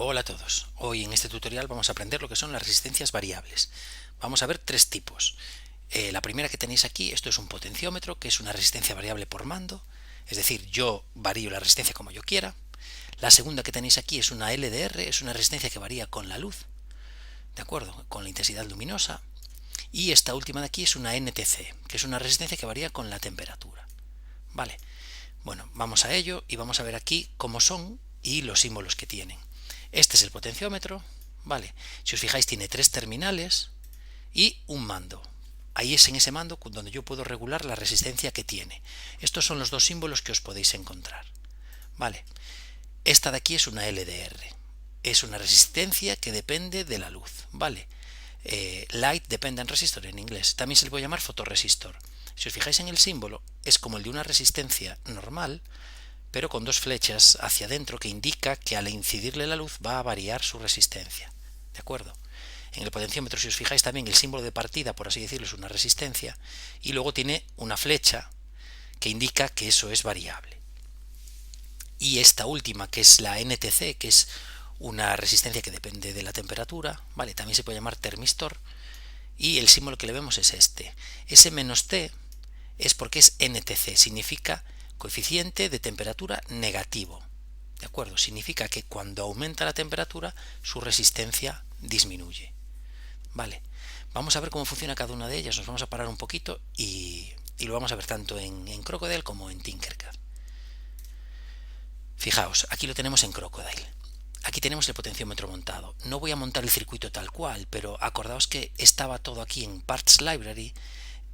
Hola a todos. Hoy en este tutorial vamos a aprender lo que son las resistencias variables. Vamos a ver tres tipos. La primera que tenéis aquí, esto es un potenciómetro, que es una resistencia variable por mando, es decir, yo varío la resistencia como yo quiera. La segunda que tenéis aquí es una LDR, es una resistencia que varía con la luz, ¿de acuerdo? Con la intensidad luminosa. Y esta última de aquí es una NTC, que es una resistencia que varía con la temperatura. Vale, bueno, vamos a ello y vamos a ver aquí cómo son y los símbolos que tienen. Este es el potenciómetro, vale. Si os fijáis tiene tres terminales y un mando. Ahí es en ese mando donde yo puedo regular la resistencia que tiene. Estos son los dos símbolos que os podéis encontrar. Vale. Esta de aquí es una LDR. Es una resistencia que depende de la luz, vale. Light Dependent Resistor en inglés. También se le puede llamar fotorresistor. Si os fijáis en el símbolo, es como el de una resistencia normal, pero con dos flechas hacia adentro que indica que al incidirle la luz va a variar su resistencia. ¿De acuerdo? En el potenciómetro, si os fijáis también, el símbolo de partida, por así decirlo, es una resistencia, y luego tiene una flecha que indica que eso es variable. Y esta última, que es la NTC, que es una resistencia que depende de la temperatura, ¿vale? También se puede llamar termistor, y el símbolo que le vemos es este. Ese "-t" es porque es NTC, significa coeficiente de temperatura negativo. ¿De acuerdo? Significa que cuando aumenta la temperatura, su resistencia disminuye. Vale. Vamos a ver cómo funciona cada una de ellas. Nos vamos a parar un poquito y lo vamos a ver tanto en Crocodile como en Tinkercad. Fijaos, aquí lo tenemos en Crocodile. Aquí tenemos el potenciómetro montado. No voy a montar el circuito tal cual, pero acordaos que estaba todo aquí en Parts Library,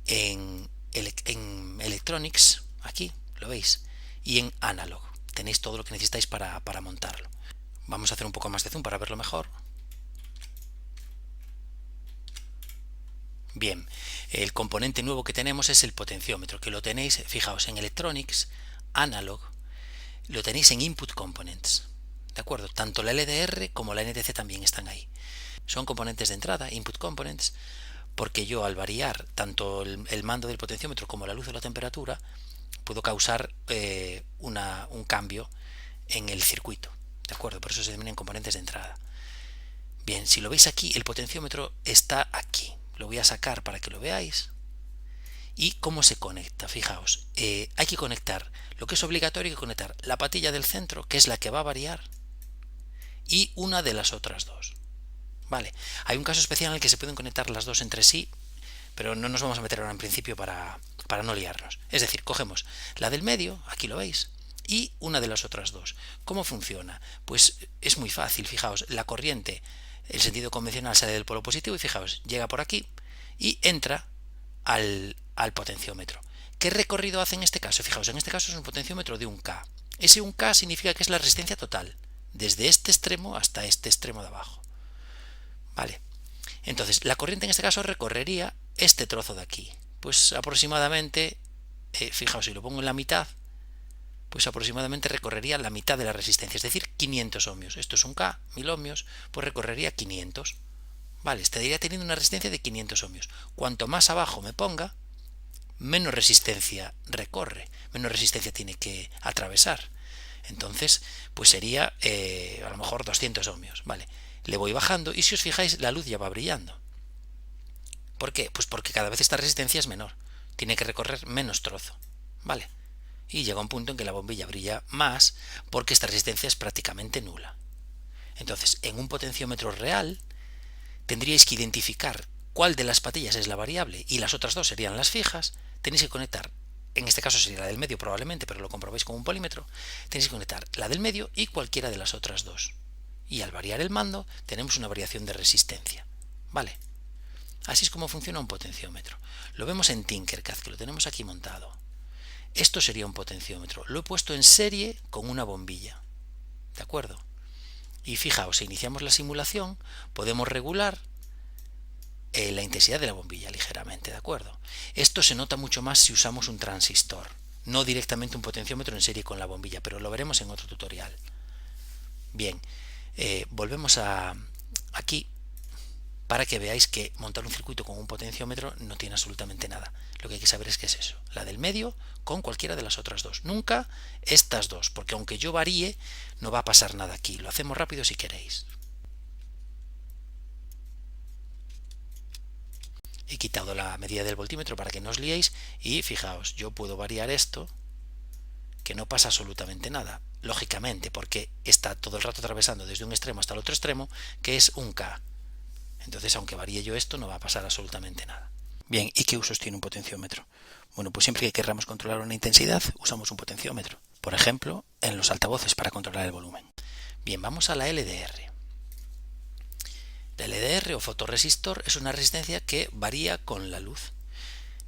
en Electronics, aquí, lo veis, y en Analog. Tenéis todo lo que necesitáis para montarlo. Vamos a hacer un poco más de zoom para verlo mejor. Bien, el componente nuevo que tenemos es el potenciómetro, que lo tenéis, fijaos, en Electronics, Analog, lo tenéis en Input Components. ¿De acuerdo? Tanto la LDR como la NTC también están ahí. Son componentes de entrada, Input Components, porque yo al variar tanto el mando del potenciómetro como la luz o la temperatura, puedo causar un cambio en el circuito. ¿De acuerdo? Por eso se denominan componentes de entrada. Bien, si lo veis aquí, el potenciómetro está aquí. Lo voy a sacar para que lo veáis. ¿Y cómo se conecta? Fijaos, hay que conectar, lo que es obligatorio, hay que conectar la patilla del centro, que es la que va a variar, y una de las otras dos. Vale, hay un caso especial en el que se pueden conectar las dos entre sí, pero no nos vamos a meter ahora en principio para no liarnos. Es decir, cogemos la del medio, aquí lo veis, y una de las otras dos. ¿Cómo funciona? Pues es muy fácil, fijaos, la corriente, el sentido convencional sale del polo positivo y fijaos, llega por aquí y entra al potenciómetro. ¿Qué recorrido hace en este caso? Fijaos, en este caso es un potenciómetro de 1K. Ese 1K significa que es la resistencia total, desde este extremo hasta este extremo de abajo. Vale. Entonces, la corriente en este caso recorrería este trozo de aquí. Pues aproximadamente, fijaos, si lo pongo en la mitad, pues aproximadamente recorrería la mitad de la resistencia, es decir, 500 ohmios. Esto es 1K, 1000 ohmios, pues recorrería 500. Vale, estaría teniendo una resistencia de 500 ohmios. Cuanto más abajo me ponga, menos resistencia recorre, menos resistencia tiene que atravesar. Entonces, pues sería a lo mejor 200 ohmios. Vale, le voy bajando y si os fijáis, la luz ya va brillando. ¿Por qué? Pues porque cada vez esta resistencia es menor. Tiene que recorrer menos trozo. Vale. Y llega un punto en que la bombilla brilla más porque esta resistencia es prácticamente nula. Entonces, en un potenciómetro real, tendríais que identificar cuál de las patillas es la variable y las otras dos serían las fijas. Tenéis que conectar, en este caso sería la del medio probablemente, pero lo comprobáis con un polímetro. Tenéis que conectar la del medio y cualquiera de las otras dos. Y al variar el mando, tenemos una variación de resistencia. Vale. Así es como funciona un potenciómetro. Lo vemos en Tinkercad, que lo tenemos aquí montado. Esto sería un potenciómetro. Lo he puesto en serie con una bombilla. ¿De acuerdo? Y fijaos, si iniciamos la simulación, podemos regular la intensidad de la bombilla ligeramente, ¿de acuerdo? Esto se nota mucho más si usamos un transistor, no directamente un potenciómetro en serie con la bombilla, pero lo veremos en otro tutorial. Bien, volvemos aquí para que veáis que montar un circuito con un potenciómetro no tiene absolutamente nada. Lo que hay que saber es que es eso, la del medio con cualquiera de las otras dos, nunca estas dos, porque aunque yo varíe no va a pasar nada aquí. Lo hacemos rápido si queréis. He quitado la medida del voltímetro para que no os liéis y fijaos, yo puedo variar esto, que no pasa absolutamente nada, lógicamente, porque está todo el rato atravesando desde un extremo hasta el otro extremo, que es un K. Entonces, aunque varíe yo esto, no va a pasar absolutamente nada. Bien, ¿y qué usos tiene un potenciómetro? Bueno, pues siempre que queramos controlar una intensidad, usamos un potenciómetro. Por ejemplo, en los altavoces para controlar el volumen. Bien, vamos a la LDR. La LDR o fotorresistor es una resistencia que varía con la luz.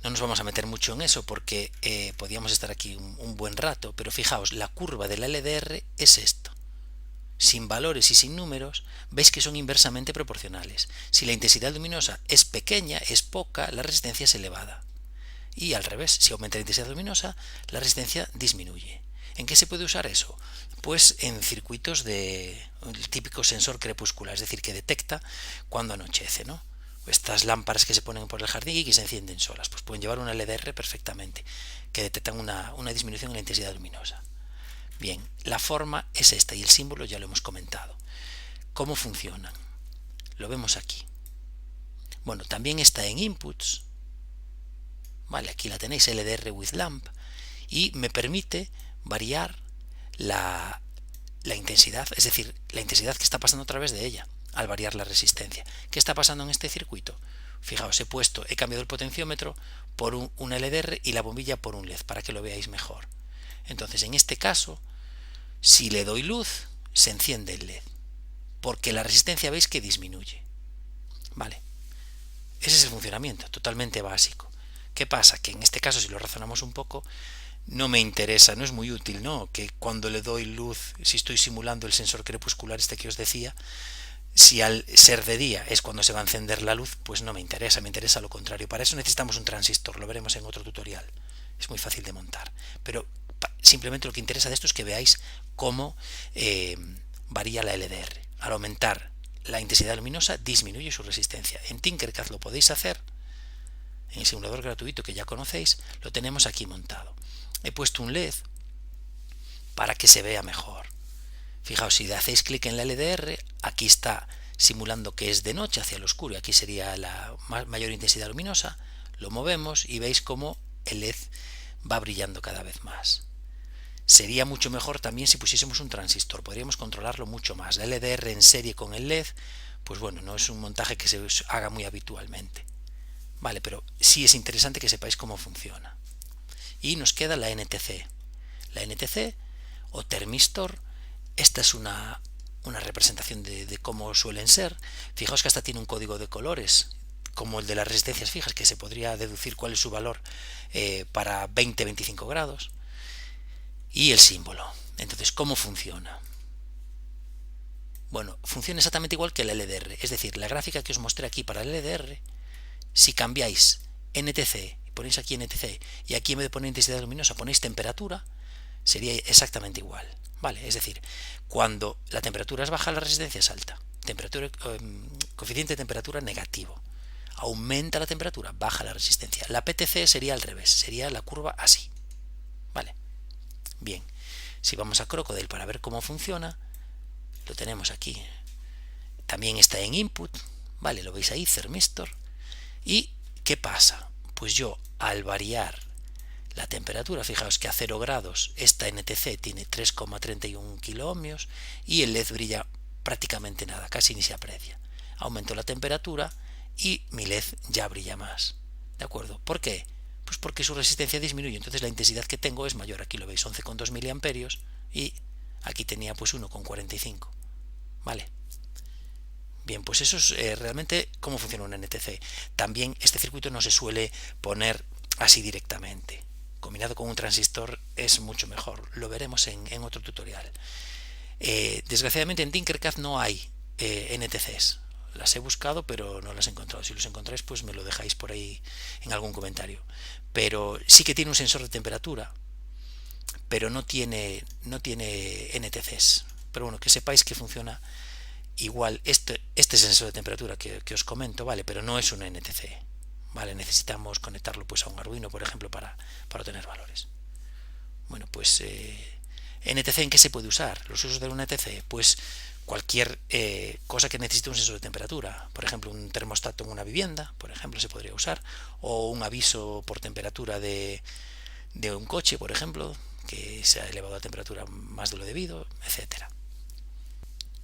No nos vamos a meter mucho en eso porque podríamos estar aquí un buen rato, pero fijaos, la curva de la LDR es esto. Sin valores y sin números, veis que son inversamente proporcionales. Si la intensidad luminosa es pequeña, es poca, la resistencia es elevada. Y al revés, si aumenta la intensidad luminosa, la resistencia disminuye. ¿En qué se puede usar eso? Pues en circuitos de el típico sensor crepuscular, es decir, que detecta cuando anochece, ¿no? Estas lámparas que se ponen por el jardín y que se encienden solas, pues pueden llevar una LDR perfectamente, que detectan una disminución en la intensidad luminosa. Bien, la forma es esta y el símbolo ya lo hemos comentado. ¿Cómo funcionan? Lo vemos aquí. Bueno, también está en inputs. Vale, aquí la tenéis, LDR with lamp, y me permite variar la intensidad, es decir, la intensidad que está pasando a través de ella, al variar la resistencia. ¿Qué está pasando en este circuito? Fijaos, he cambiado el potenciómetro por un LDR y la bombilla por un LED, para que lo veáis mejor. Entonces, en este caso, si le doy luz, se enciende el LED, porque la resistencia veis que disminuye. Vale, ese es el funcionamiento, totalmente básico. ¿Qué pasa? Que en este caso, si lo razonamos un poco, no me interesa, no es muy útil, ¿no? Que cuando le doy luz, si estoy simulando el sensor crepuscular este que os decía, si al ser de día es cuando se va a encender la luz, pues no me interesa, me interesa lo contrario. Para eso necesitamos un transistor, lo veremos en otro tutorial. Es muy fácil de montar. Pero simplemente lo que interesa de esto es que veáis cómo varía la LDR. Al aumentar la intensidad luminosa, disminuye su resistencia. En Tinkercad lo podéis hacer. En el simulador gratuito que ya conocéis, lo tenemos aquí montado. He puesto un LED para que se vea mejor. Fijaos, si hacéis clic en la LDR, aquí está simulando que es de noche hacia el oscuro, y aquí sería la mayor intensidad luminosa. Lo movemos y veis cómo el LED va brillando cada vez más. Sería mucho mejor también si pusiésemos un transistor, podríamos controlarlo mucho más. La LDR en serie con el LED, pues bueno, no es un montaje que se haga muy habitualmente. Vale, pero sí es interesante que sepáis cómo funciona. Y nos queda la NTC. La NTC o termistor, esta es una representación de cómo suelen ser. Fijaos que hasta tiene un código de colores, como el de las resistencias fijas, que se podría deducir cuál es su valor para 20-25 grados. Y el símbolo. Entonces, ¿cómo funciona? Bueno, funciona exactamente igual que la LDR. Es decir, la gráfica que os mostré aquí para la LDR, si cambiáis NTC, ponéis aquí NTC y aquí en vez de poner intensidad luminosa ponéis temperatura, sería exactamente igual. Vale, es decir, cuando la temperatura es baja, la resistencia es alta. Coeficiente de temperatura negativo. Aumenta la temperatura, baja la resistencia. La PTC sería al revés, sería la curva así. Vale. Bien, si vamos a Crocodile para ver cómo funciona, lo tenemos aquí. También está en input, vale, lo veis ahí, termistor. ¿Y qué pasa? Pues yo, al variar la temperatura, fijaos que a 0 grados esta NTC tiene 3,31 kiloohmios y el LED brilla prácticamente nada, casi ni se aprecia. Aumento la temperatura y mi LED ya brilla más. ¿De acuerdo? ¿Por qué? Pues porque su resistencia disminuye, entonces la intensidad que tengo es mayor. Aquí lo veis, 11,2 miliamperios y aquí tenía pues 1,45. ¿Vale? Bien, pues eso es realmente cómo funciona un NTC. También este circuito no se suele poner así directamente. Combinado con un transistor es mucho mejor. Lo veremos en otro tutorial. Desgraciadamente en Tinkercad no hay NTCs. Las he buscado pero no las he encontrado. Si los encontráis pues me lo dejáis por ahí en algún comentario. Pero sí que tiene un sensor de temperatura, pero no tiene NTCs. Pero bueno, que sepáis que funciona igual este sensor de temperatura que os comento, vale, pero no es un NTC, vale, necesitamos conectarlo pues a un Arduino, por ejemplo, para obtener valores. Bueno, pues NTC, ¿en qué se puede usar? Los usos del NTC, pues cualquier cosa que necesite un sensor de temperatura, por ejemplo un termostato en una vivienda, por ejemplo, se podría usar, o un aviso por temperatura de un coche, por ejemplo, que se ha elevado la temperatura más de lo debido, etcétera.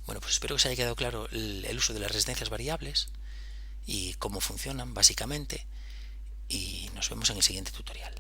Bueno, pues espero que se haya quedado claro el uso de las resistencias variables y cómo funcionan básicamente, y nos vemos en el siguiente tutorial.